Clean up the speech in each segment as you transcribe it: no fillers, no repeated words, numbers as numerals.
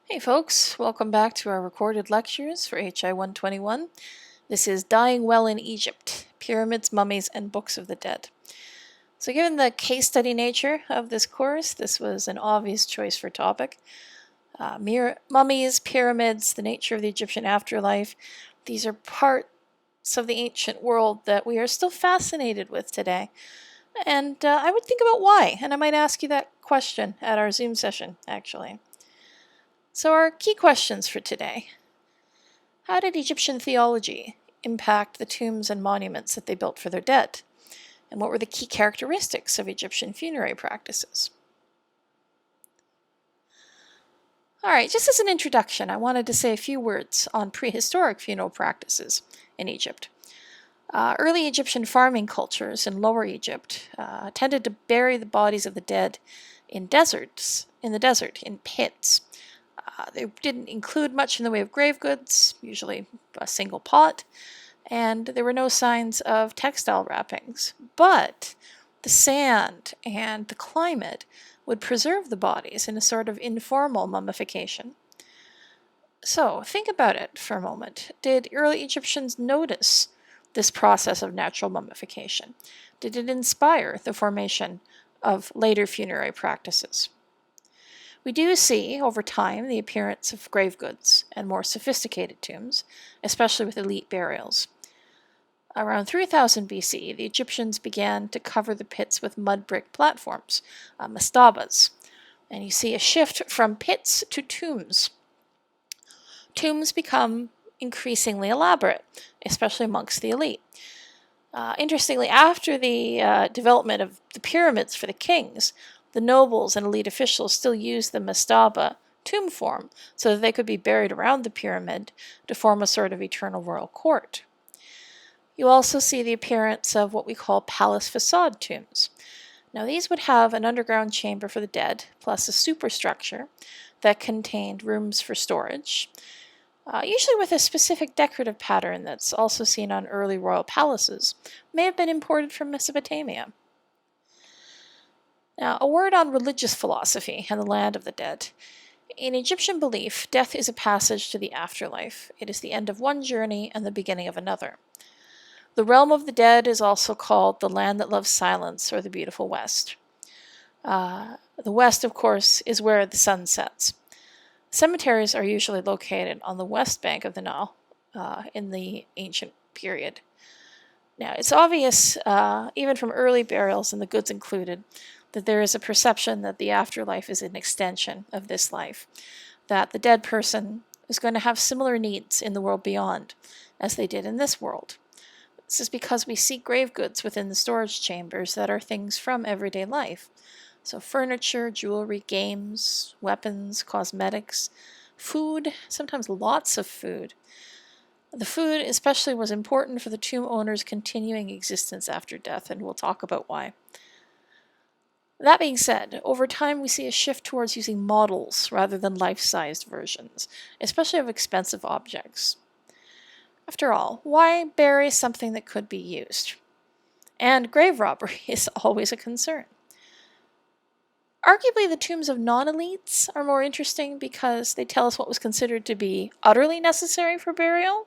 Hey folks, welcome back to our recorded lectures for HI121. This is Dying Well in Egypt, Pyramids, Mummies, and Books of the Dead. So given the case study nature of this course, this was an obvious choice for topic. Mummies, pyramids, the nature of the Egyptian afterlife, these are parts of the ancient world that we are still fascinated with today. And I would think about why, and I might ask you that question at our Zoom session, actually. So our key questions for today. How did Egyptian theology impact the tombs and monuments that they built for their dead? And what were the key characteristics of Egyptian funerary practices? Alright, just as an introduction, I wanted to say a few words on prehistoric funeral practices in Egypt. Early Egyptian farming cultures in Lower Egypt tended to bury the bodies of the dead in the desert, in pits. They didn't include much in the way of grave goods, usually a single pot, and there were no signs of textile wrappings. But the sand and the climate would preserve the bodies in a sort of informal mummification. So think about it for a moment. Did early Egyptians notice this process of natural mummification? Did it inspire the formation of later funerary practices? We do see, over time, the appearance of grave goods and more sophisticated tombs, especially with elite burials. Around 3000 BC, the Egyptians began to cover the pits with mud brick platforms, mastabas, and you see a shift from pits to tombs. Tombs become increasingly elaborate, especially amongst the elite. Interestingly, after the development of the pyramids for the kings, the nobles and elite officials still used the mastaba tomb form so that they could be buried around the pyramid to form a sort of eternal royal court. You also see the appearance of what we call palace facade tombs. Now these would have an underground chamber for the dead, plus a superstructure that contained rooms for storage, usually with a specific decorative pattern that's also seen on early royal palaces, may have been imported from Mesopotamia. Now, a word on religious philosophy and the land of the dead. In Egyptian belief, death is a passage to the afterlife. It is the end of one journey and the beginning of another. The realm of the dead is also called the land that loves silence, or the beautiful West. The West, of course, is where the sun sets. Cemeteries are usually located on the west bank of the Nile in the ancient period. Now, it's obvious, even from early burials and the goods included, that there is a perception that the afterlife is an extension of this life, that the dead person is going to have similar needs in the world beyond as they did in this world. This is because we see grave goods within the storage chambers that are things from everyday life. So furniture, jewelry, games, weapons, cosmetics, food, sometimes lots of food. The food especially was important for the tomb owner's continuing existence after death, and we'll talk about why. That being said, over time we see a shift towards using models rather than life-sized versions, especially of expensive objects. After all, why bury something that could be used? And grave robbery is always a concern. Arguably, the tombs of non-elites are more interesting because they tell us what was considered to be utterly necessary for burial,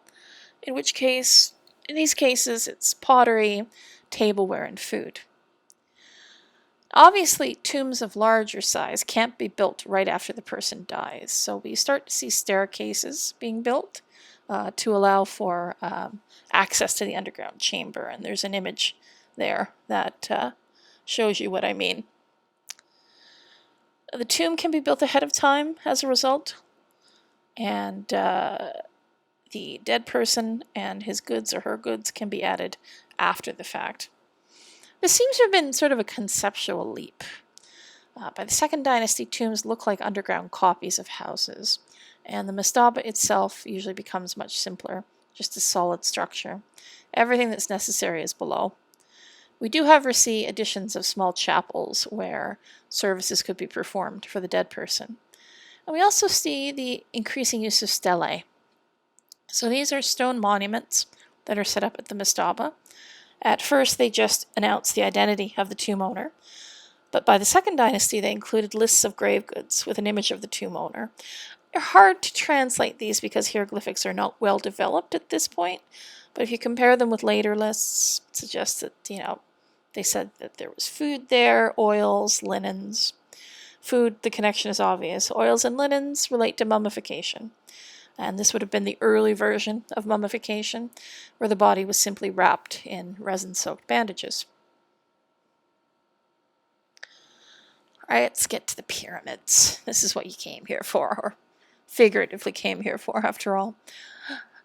in these cases, it's pottery, tableware, and food. Obviously, tombs of larger size can't be built right after the person dies, so we start to see staircases being built to allow for access to the underground chamber, and there's an image there that shows you what I mean. The tomb can be built ahead of time as a result, and the dead person and his goods or her goods can be added after the fact. This seems to have been sort of a conceptual leap. By the Second Dynasty, tombs look like underground copies of houses, and the mastaba itself usually becomes much simpler, just a solid structure. Everything that's necessary is below. We do, however, see additions of small chapels where services could be performed for the dead person. And we also see the increasing use of stelae. So these are stone monuments that are set up at the mastaba. At first, they just announced the identity of the tomb owner, but by the Second Dynasty, they included lists of grave goods with an image of the tomb owner. hard to translate these because hieroglyphics are not well developed at this point, but if you compare them with later lists, it suggests that, they said that there was food there, oils, linens. Food, the connection is obvious. Oils and linens relate to mummification. And this would have been the early version of mummification, where the body was simply wrapped in resin-soaked bandages. All right, let's get to the pyramids. This is what you came here for, or figuratively came here for, after all.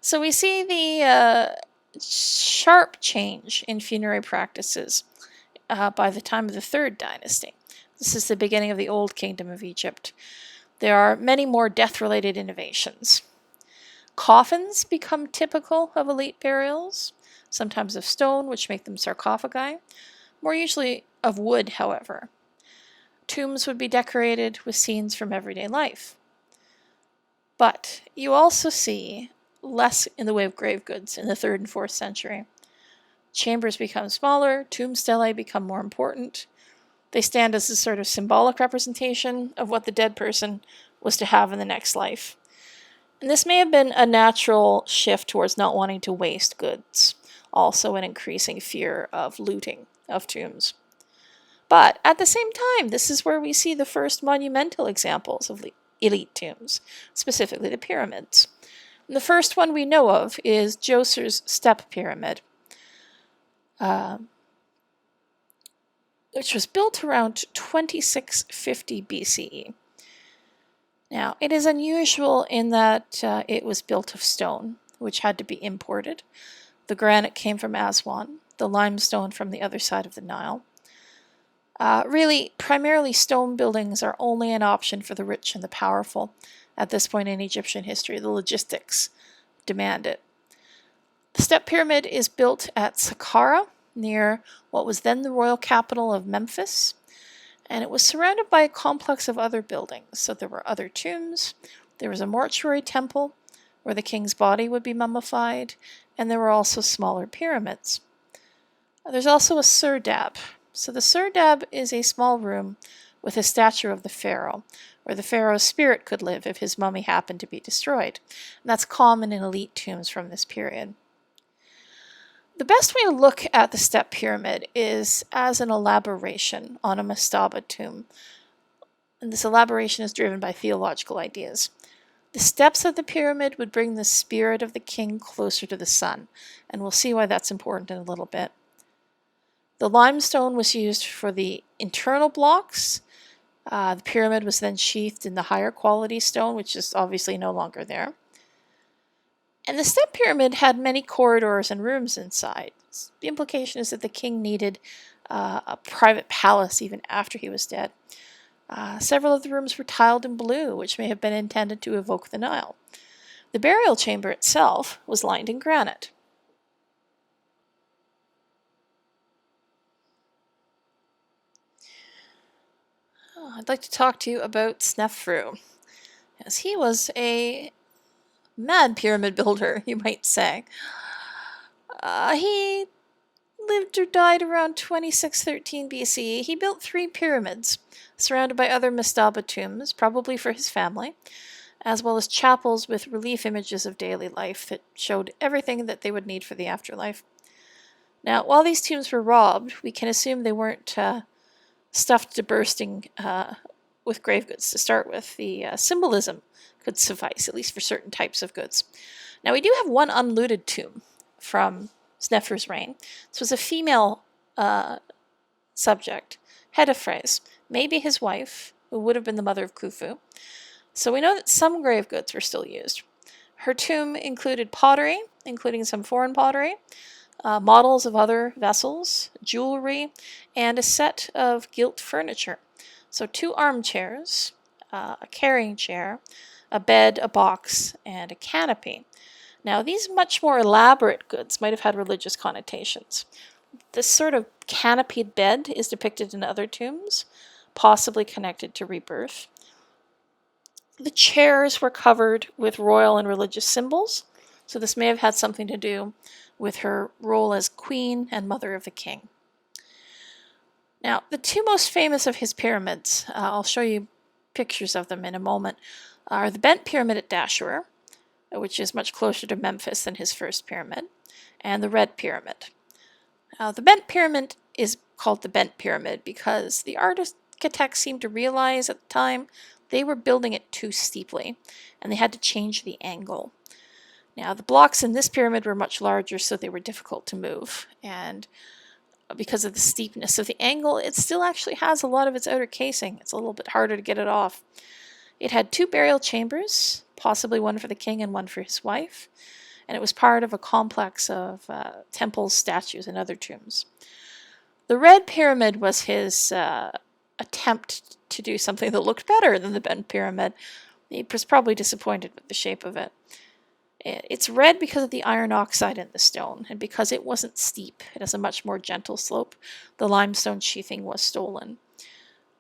So we see the sharp change in funerary practices by the time of the Third Dynasty. This is the beginning of the Old Kingdom of Egypt. There are many more death-related innovations. Coffins become typical of elite burials, sometimes of stone, which make them sarcophagi, more usually of wood, however. Tombs would be decorated with scenes from everyday life. But you also see less in the way of grave goods in the 3rd and 4th century. Chambers become smaller, tomb stelae become more important. They stand as a sort of symbolic representation of what the dead person was to have in the next life. And this may have been a natural shift towards not wanting to waste goods, also an increasing fear of looting of tombs. But at the same time, this is where we see the first monumental examples of elite tombs, specifically the pyramids. And the first one we know of is Djoser's Step Pyramid, which was built around 2650 BCE. Now, it is unusual in that it was built of stone, which had to be imported. The granite came from Aswan, the limestone from the other side of the Nile. Really, primarily stone buildings are only an option for the rich and the powerful at this point in Egyptian history. The logistics demand it. The Step Pyramid is built at Saqqara, near what was then the royal capital of Memphis, and it was surrounded by a complex of other buildings. So there were other tombs, there was a mortuary temple where the king's body would be mummified, and there were also smaller pyramids. There's also a serdab. So the serdab is a small room with a statue of the pharaoh, where the pharaoh's spirit could live if his mummy happened to be destroyed. And that's common in elite tombs from this period. The best way to look at the Step Pyramid is as an elaboration on a mastaba tomb. And this elaboration is driven by theological ideas. The steps of the pyramid would bring the spirit of the king closer to the sun, and we'll see why that's important in a little bit. The limestone was used for the internal blocks. The pyramid was then sheathed in the higher quality stone, which is obviously no longer there. And the Step Pyramid had many corridors and rooms inside. The implication is that the king needed a private palace even after he was dead. Several of the rooms were tiled in blue, which may have been intended to evoke the Nile. The burial chamber itself was lined in granite. I'd like to talk to you about Snefru, as he was a mad pyramid builder, you might say. He lived or died around 2613 BCE. He built 3 pyramids, surrounded by other mastaba tombs, probably for his family, as well as chapels with relief images of daily life that showed everything that they would need for the afterlife. Now, while these tombs were robbed, we can assume they weren't stuffed to bursting with grave goods to start with. The symbolism could suffice, at least for certain types of goods. Now, we do have one unlooted tomb from Snefru's reign. This was a female subject, Hedephrase, maybe his wife, who would have been the mother of Khufu. So we know that some grave goods were still used. Her tomb included pottery, including some foreign pottery, models of other vessels, jewelry, and a set of gilt furniture. So 2 armchairs, a carrying chair, a bed, a box, and a canopy. Now, these much more elaborate goods might have had religious connotations. This sort of canopied bed is depicted in other tombs, possibly connected to rebirth. The chairs were covered with royal and religious symbols, so this may have had something to do with her role as queen and mother of the king. Now, the 2 most famous of his pyramids, I'll show you pictures of them in a moment, are the bent pyramid at Dashur, which is much closer to Memphis than his first pyramid, and the red pyramid. Now, the bent pyramid is called the bent pyramid because the architects seemed to realize at the time they were building it too steeply, and they had to change the angle. Now, the blocks in this pyramid were much larger, so they were difficult to move, and because of the steepness of the angle, it still actually has a lot of its outer casing. It's a little bit harder to get it off. It had 2 burial chambers, possibly one for the king and one for his wife, and it was part of a complex of temples, statues, and other tombs. The red pyramid was his attempt to do something that looked better than the bent pyramid. He was probably disappointed with the shape of it. It's red because of the iron oxide in the stone, and because it wasn't steep. It has a much more gentle slope. The limestone sheathing was stolen.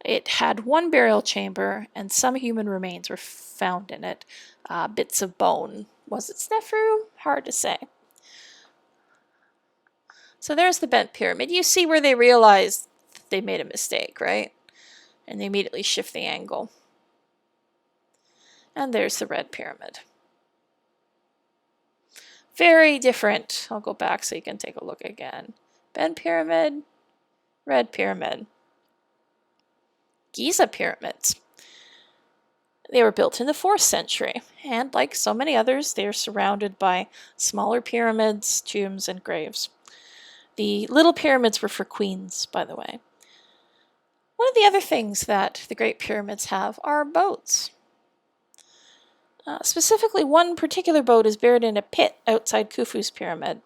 It had 1 burial chamber, and some human remains were found in it. Bits of bone. Was it Snefru? Hard to say. So there's the bent pyramid. You see where they realized that they made a mistake, right? And they immediately shift the angle. And there's the red pyramid. Very different. I'll go back so you can take a look again. Bent pyramid, red pyramid. Giza pyramids. They were built in the 4th century, and like so many others, they are surrounded by smaller pyramids, tombs, and graves. The little pyramids were for queens, by the way. One of the other things that the Great Pyramids have are boats. Specifically, one particular boat is buried in a pit outside Khufu's pyramid.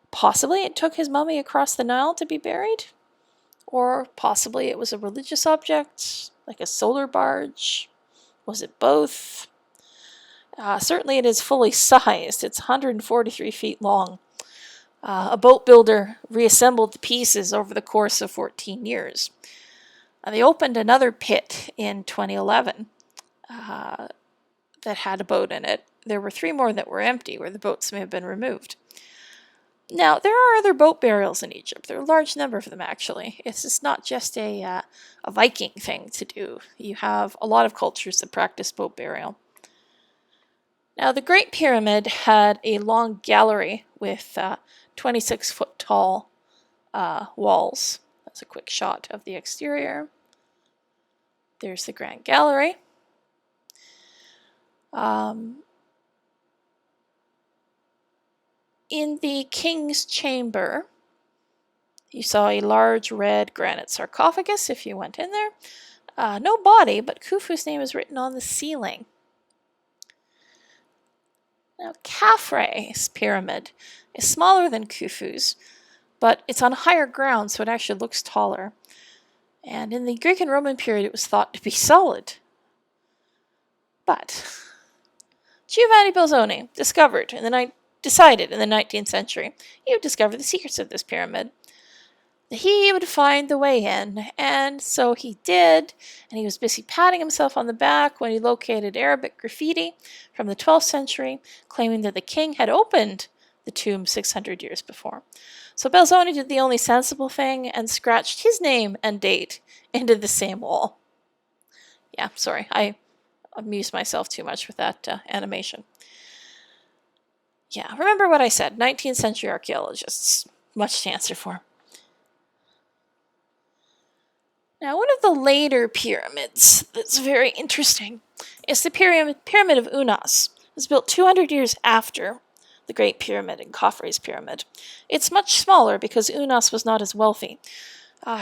Possibly it took his mummy across the Nile to be buried, or possibly it was a religious object, like a solar barge. Was it both? Certainly it is fully sized. It's 143 feet long. A boat builder reassembled the pieces over the course of 14 years. They opened another pit in 2011 that had a boat in it. There were 3 more that were empty, where the boats may have been removed. Now, there are other boat burials in Egypt. There are a large number of them, actually. It's not just a Viking thing to do. You have a lot of cultures that practice boat burial. Now, the Great Pyramid had a long gallery with 26-foot tall walls. That's a quick shot of the exterior. There's the Grand Gallery. In the king's chamber, you saw a large red granite sarcophagus if you went in there. No body, but Khufu's name is written on the ceiling. Now, Khafre's pyramid is smaller than Khufu's, but it's on higher ground, so it actually looks taller. And in the Greek and Roman period, it was thought to be solid. But Giovanni Belzoni decided in the 19th century he would discover the secrets of this pyramid. He would find the way in, and so he did, and he was busy patting himself on the back when he located Arabic graffiti from the 12th century claiming that the king had opened the tomb 600 years before. So Belzoni did the only sensible thing and scratched his name and date into the same wall. Yeah, sorry, I amused myself too much with that animation. Yeah, remember what I said, 19th century archaeologists, much to answer for. Now, one of the later pyramids that's very interesting is the pyramid of Unas. It was built 200 years after the Great Pyramid and Khafre's pyramid. It's much smaller because Unas was not as wealthy.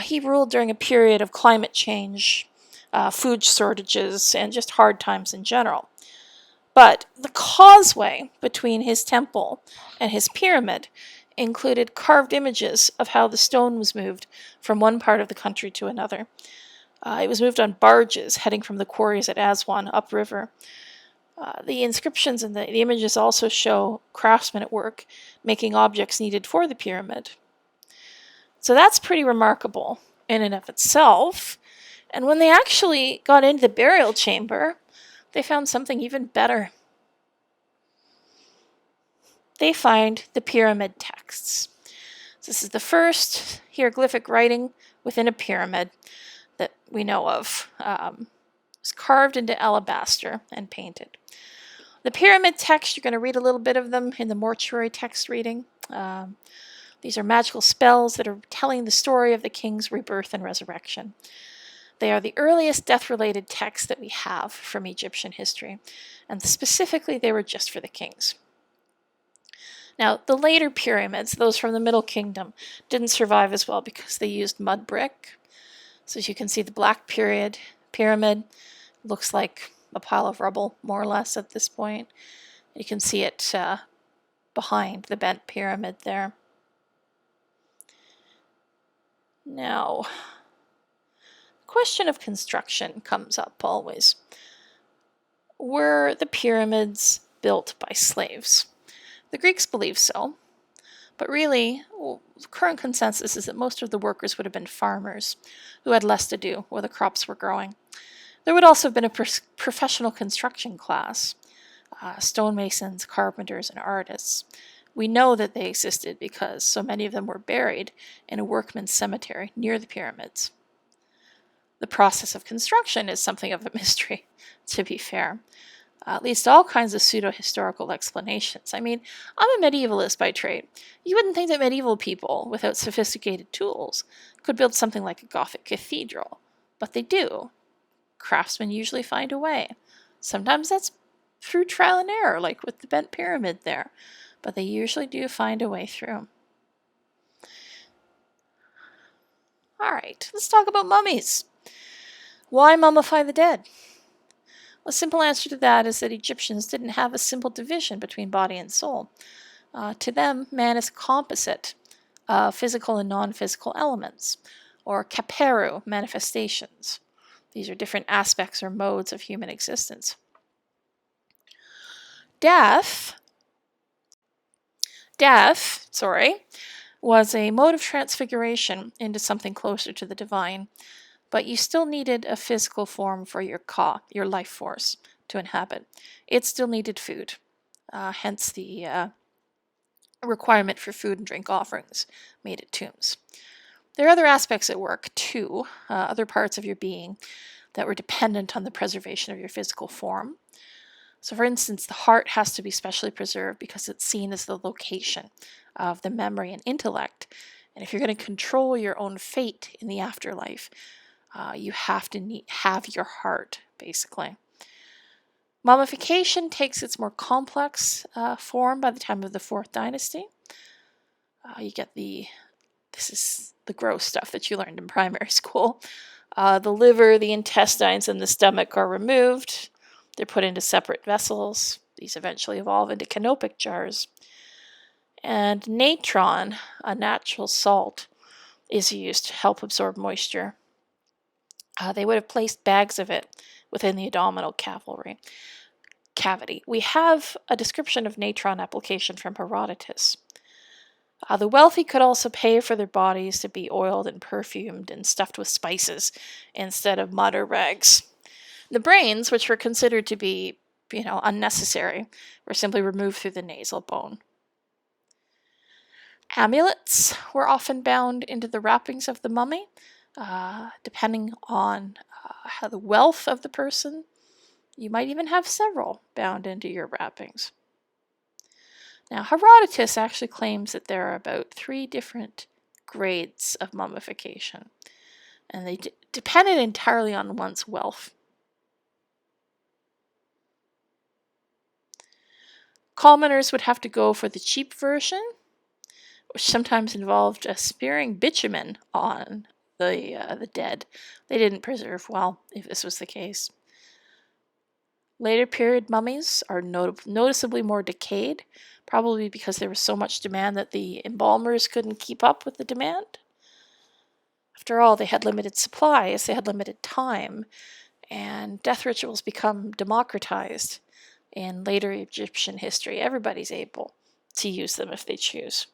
He ruled during a period of climate change, food shortages, and just hard times in general. But the causeway between his temple and his pyramid included carved images of how the stone was moved from one part of the country to another. It was moved on barges heading from the quarries at Aswan upriver. The inscriptions and the images also show craftsmen at work making objects needed for the pyramid. So that's pretty remarkable in and of itself. And when they actually got into the burial chamber, they found something even better. They find the pyramid texts. This is the first hieroglyphic writing within a pyramid that we know of. was carved into alabaster and painted. The pyramid text, you're going to read a little bit of them in the mortuary text reading. These are magical spells that are telling the story of the king's rebirth and resurrection. They are the earliest death-related texts that we have from Egyptian history, and specifically they were just for the kings. Now, the later pyramids, those from the Middle Kingdom, didn't survive as well because they used mud brick. So as you can see, the Black pyramid looks like a pile of rubble, more or less, at this point. You can see it behind the bent pyramid there. Now, the question of construction comes up always. Were the pyramids built by slaves? The Greeks believe so, but really, the current consensus is that most of the workers would have been farmers who had less to do where the crops were growing. There would also have been a professional construction class, stonemasons, carpenters, and artists. We know that they existed because so many of them were buried in a workman's cemetery near the pyramids. The process of construction is something of a mystery, to be fair. At least all kinds of pseudo-historical explanations. I mean, I'm a medievalist by trade. You wouldn't think that medieval people, without sophisticated tools, could build something like a Gothic cathedral, but they do. Craftsmen usually find a way. Sometimes that's through trial and error, like with the bent pyramid there, but they usually do find a way through. Alright, let's talk about mummies. Why mummify the dead? A simple answer to that is that Egyptians didn't have a simple division between body and soul. To them, man is a composite of physical and non-physical elements, or kaperu manifestations. These are different aspects or modes of human existence. Death was a mode of transfiguration into something closer to the divine, but you still needed a physical form for your ka, your life force, to inhabit. It still needed food, hence the requirement for food and drink offerings made at tombs. There are other aspects at work, too, other parts of your being that were dependent on the preservation of your physical form. So, for instance, the heart has to be specially preserved because it's seen as the location of the memory and intellect. And if you're going to control your own fate in the afterlife, you have to have your heart, basically. Mummification takes its more complex form by the time of the 4th dynasty. You get this is the gross stuff that you learned in primary school. The liver, the intestines, and the stomach are removed. They're put into separate vessels. These eventually evolve into canopic jars. And natron, a natural salt, is used to help absorb moisture. They would have placed bags of it within the abdominal cavity. We have a description of natron application from Herodotus. The wealthy could also pay for their bodies to be oiled and perfumed and stuffed with spices instead of mud or rags. The brains, which were considered to be, unnecessary, were simply removed through the nasal bone. Amulets were often bound into the wrappings of the mummy, depending on how the wealth of the person. You might even have several bound into your wrappings. Now, Herodotus actually claims that there are about 3 different grades of mummification, and they depended entirely on one's wealth. Commoners would have to go for the cheap version, which sometimes involved spearing bitumen on the dead. They didn't preserve well, if this was the case. Later period mummies are noticeably more decayed, probably because there was so much demand that the embalmers couldn't keep up with the demand. After all, they had limited supplies, they had limited time, and death rituals become democratized in later Egyptian history. Everybody's able to use them if they choose.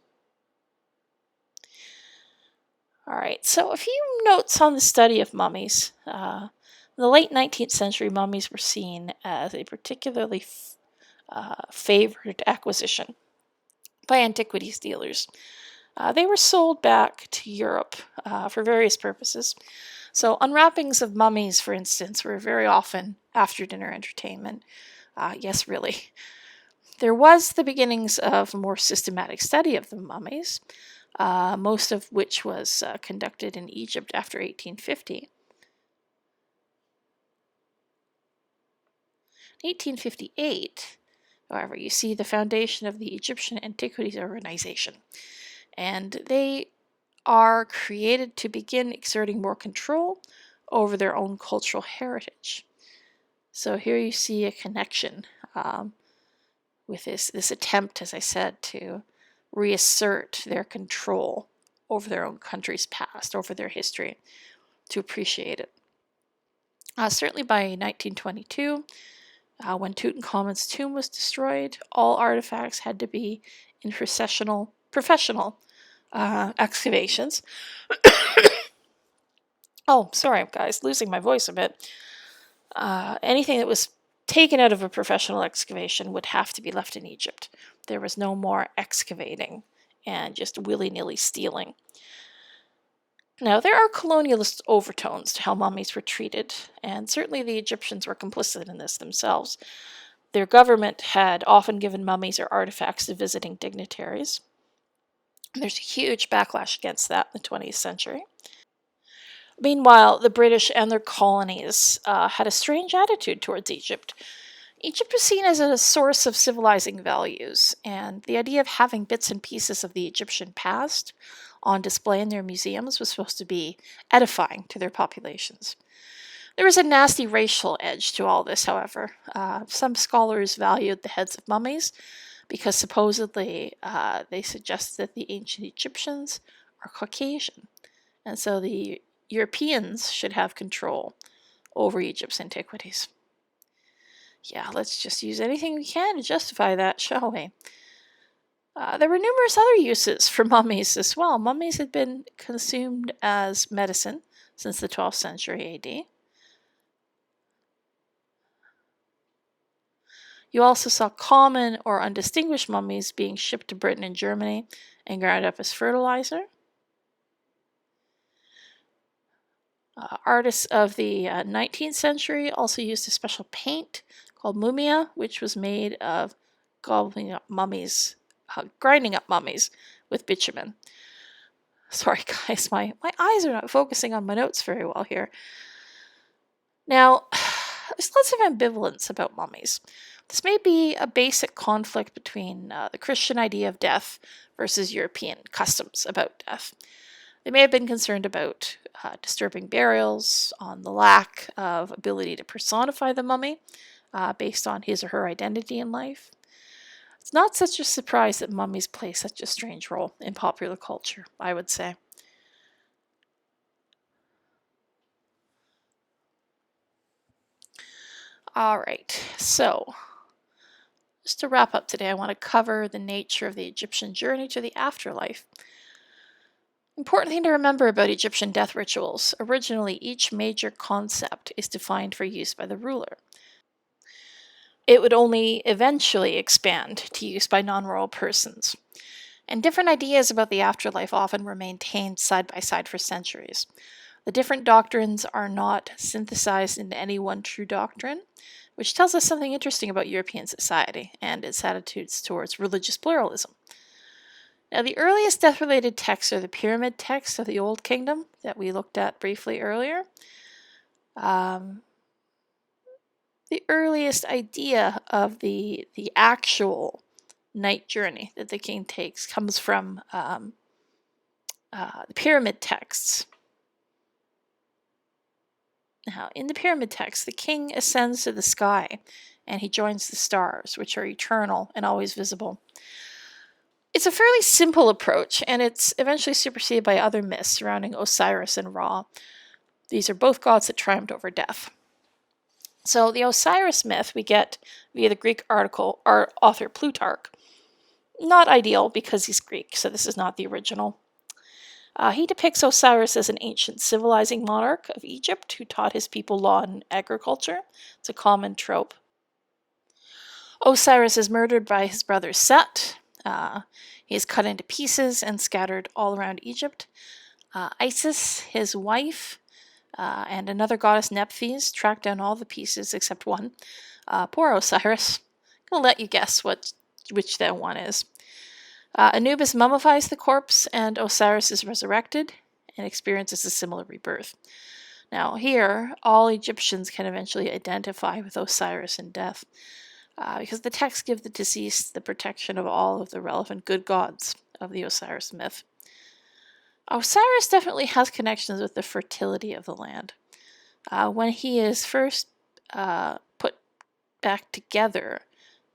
Alright, so a few notes on the study of mummies. In the late 19th century, mummies were seen as a particularly favored acquisition by antiquities dealers. They were sold back to Europe for various purposes. So unwrappings of mummies, for instance, were very often after-dinner entertainment. Yes, really. There was the beginnings of a more systematic study of the mummies, most of which was conducted in Egypt after 1850. In 1858, however, you see the foundation of the Egyptian Antiquities Organization, and they are created to begin exerting more control over their own cultural heritage. So here you see a connection with this attempt, as I said, to reassert their control over their own country's past, over their history, to appreciate it. Certainly by 1922, when Tutankhamun's tomb was destroyed, all artifacts had to be in professional excavations. Oh, sorry, guys, losing my voice a bit. Anything that was taken out of a professional excavation would have to be left in Egypt. There was no more excavating and just willy-nilly stealing. Now, there are colonialist overtones to how mummies were treated, and certainly the Egyptians were complicit in this themselves. Their government had often given mummies or artifacts to visiting dignitaries. There's a huge backlash against that in the 20th century. Meanwhile, the British and their colonies had a strange attitude towards Egypt. Egypt was seen as a source of civilizing values, and the idea of having bits and pieces of the Egyptian past on display in their museums was supposed to be edifying to their populations. There was a nasty racial edge to all this, however. Some scholars valued the heads of mummies because supposedly they suggested that the ancient Egyptians are Caucasian, and so the Europeans should have control over Egypt's antiquities. Yeah, let's just use anything we can to justify that, shall we? There were numerous other uses for mummies as well. Mummies had been consumed as medicine since the 12th century AD. You also saw common or undistinguished mummies being shipped to Britain and Germany and ground up as fertilizer. Artists of the 19th century also used a special paint called mumia, which was made of grinding up mummies with bitumen. Sorry guys, my eyes are not focusing on my notes very well here. Now, there's lots of ambivalence about mummies. This may be a basic conflict between the Christian idea of death versus European customs about death. They may have been concerned about disturbing burials, on the lack of ability to personify the mummy based on his or her identity in life. It's not such a surprise that mummies play such a strange role in popular culture, I would say. Alright, so just to wrap up today, I want to cover the nature of the Egyptian journey to the afterlife. Important thing to remember about Egyptian death rituals: originally, each major concept is defined for use by the ruler. It would only eventually expand to use by non-royal persons. And different ideas about the afterlife often were maintained side by side for centuries. The different doctrines are not synthesized into any one true doctrine, which tells us something interesting about European society and its attitudes towards religious pluralism. Now, the earliest death-related texts are the pyramid texts of the Old Kingdom that we looked at briefly earlier. The earliest idea of the actual night journey that the king takes comes from the pyramid texts. Now, in the pyramid text, the king ascends to the sky and he joins the stars, which are eternal and always visible. It's a fairly simple approach, and it's eventually superseded by other myths surrounding Osiris and Ra. These are both gods that triumphed over death. So the Osiris myth we get via the Greek author Plutarch. Not ideal because he's Greek, so this is not the original. He depicts Osiris as an ancient civilizing monarch of Egypt who taught his people law and agriculture. It's a common trope. Osiris is murdered by his brother Set. He is cut into pieces and scattered all around Egypt. Isis, his wife, And another goddess, Nephthys, tracked down all the pieces except one. Poor Osiris. I'm going to let you guess which that one is. Anubis mummifies the corpse, and Osiris is resurrected and experiences a similar rebirth. Now, here, all Egyptians can eventually identify with Osiris in death, because the texts give the deceased the protection of all of the relevant good gods of the Osiris myth. Osiris definitely has connections with the fertility of the land. When he is first put back together,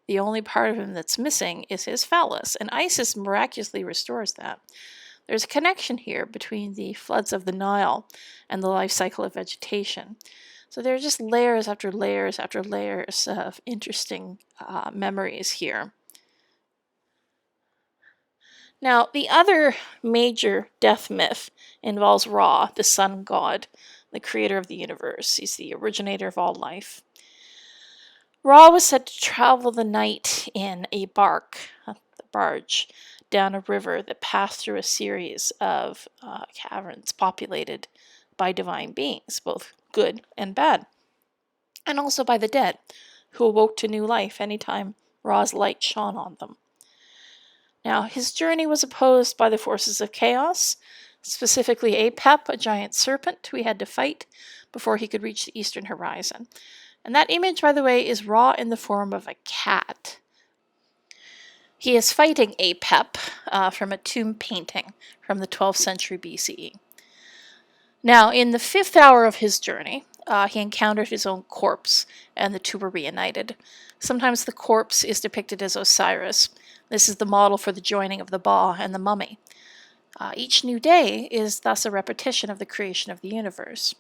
the only part of him that's missing is his phallus, and Isis miraculously restores that. There's a connection here between the floods of the Nile and the life cycle of vegetation. So there are just layers after layers after layers of interesting memories here. Now, the other major death myth involves Ra, the sun god, the creator of the universe. He's the originator of all life. Ra was said to travel the night in a barge, down a river that passed through a series of caverns populated by divine beings, both good and bad, and also by the dead, who awoke to new life anytime Ra's light shone on them. Now, his journey was opposed by the forces of chaos, specifically Apep, a giant serpent we had to fight before he could reach the eastern horizon. And that image, by the way, is Ra in the form of a cat. He is fighting Apep from a tomb painting from the 12th century BCE. Now, in the 5th hour of his journey, he encountered his own corpse, and the two were reunited. Sometimes the corpse is depicted as Osiris. This is the model for the joining of the Ba and the mummy. Each new day is thus a repetition of the creation of the universe.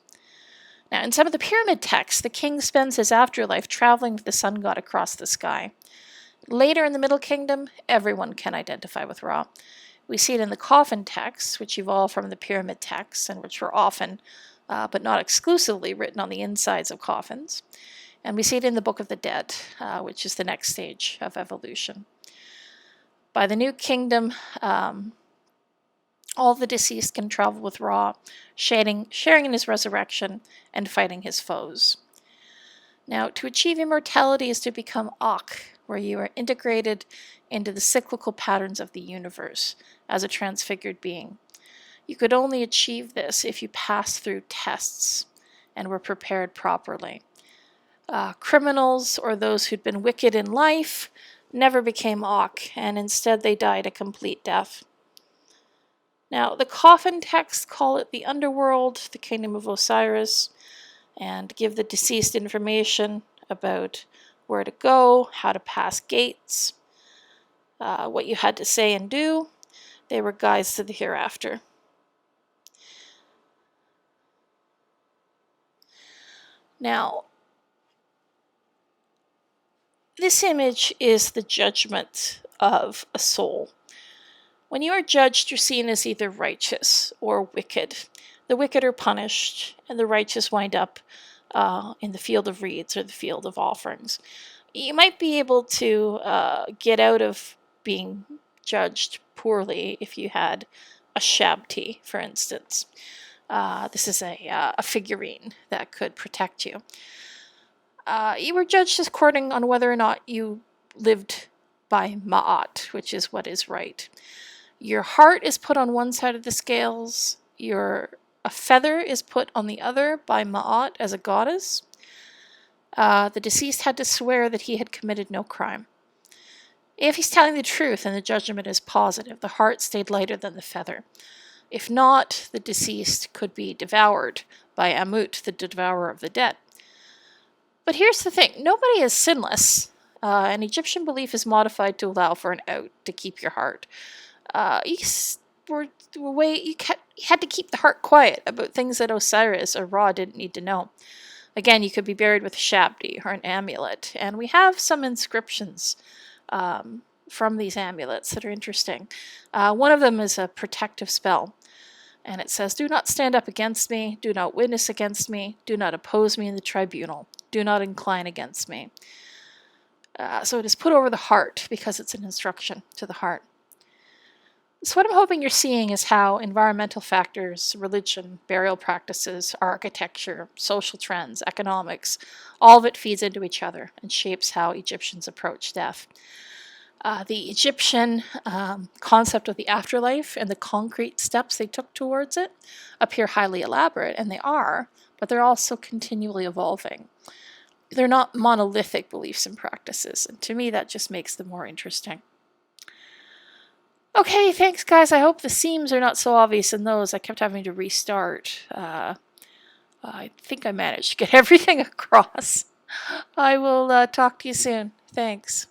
Now, in some of the pyramid texts, the king spends his afterlife traveling with the sun god across the sky. Later in the Middle Kingdom, everyone can identify with Ra. We see it in the coffin texts, which evolved from the pyramid texts and which were often, but not exclusively, written on the insides of coffins. And we see it in the Book of the Dead, which is the next stage of evolution. By the New Kingdom, all the deceased can travel with Ra, sharing in his resurrection and fighting his foes. Now, to achieve immortality is to become Akh, where you are integrated into the cyclical patterns of the universe as a transfigured being. You could only achieve this if you passed through tests and were prepared properly. Criminals or those who'd been wicked in life never became Akh, and instead they died a complete death. Now, the coffin texts call it the underworld, the kingdom of Osiris, and give the deceased information about where to go, how to pass gates, what you had to say and do. They were guides to the hereafter. Now, this image is the judgment of a soul. When you are judged, you're seen as either righteous or wicked. The wicked are punished, and the righteous wind up in the field of reeds or the field of offerings. You might be able to get out of being judged poorly if you had a shabti, for instance. This is a figurine that could protect you. You were judged according on whether or not you lived by ma'at, which is what is right. Your heart is put on one side of the scales. A feather is put on the other by Ma'at as a goddess. The deceased had to swear that he had committed no crime. If he's telling the truth and the judgment is positive, the heart stayed lighter than the feather. If not, the deceased could be devoured by Amut, the devourer of the dead. But here's the thing, nobody is sinless. An Egyptian belief is modified to allow for an out to keep your heart. You had to keep the heart quiet about things that Osiris or Ra didn't need to know. Again, you could be buried with a shabti or an amulet, and we have some inscriptions from these amulets that are interesting. One of them is a protective spell, and it says, "Do not stand up against me, do not witness against me, do not oppose me in the tribunal, do not incline against me." So it is put over the heart because it's an instruction to the heart. So what I'm hoping you're seeing is how environmental factors, religion, burial practices, architecture, social trends, economics, all of it feeds into each other and shapes how Egyptians approach death. The Egyptian concept of the afterlife and the concrete steps they took towards it appear highly elaborate, and they are, but they're also continually evolving. They're not monolithic beliefs and practices, and to me that just makes them more interesting. Okay, thanks guys. I hope the seams are not so obvious in those. I kept having to restart. I think I managed to get everything across. I will talk to you soon. Thanks.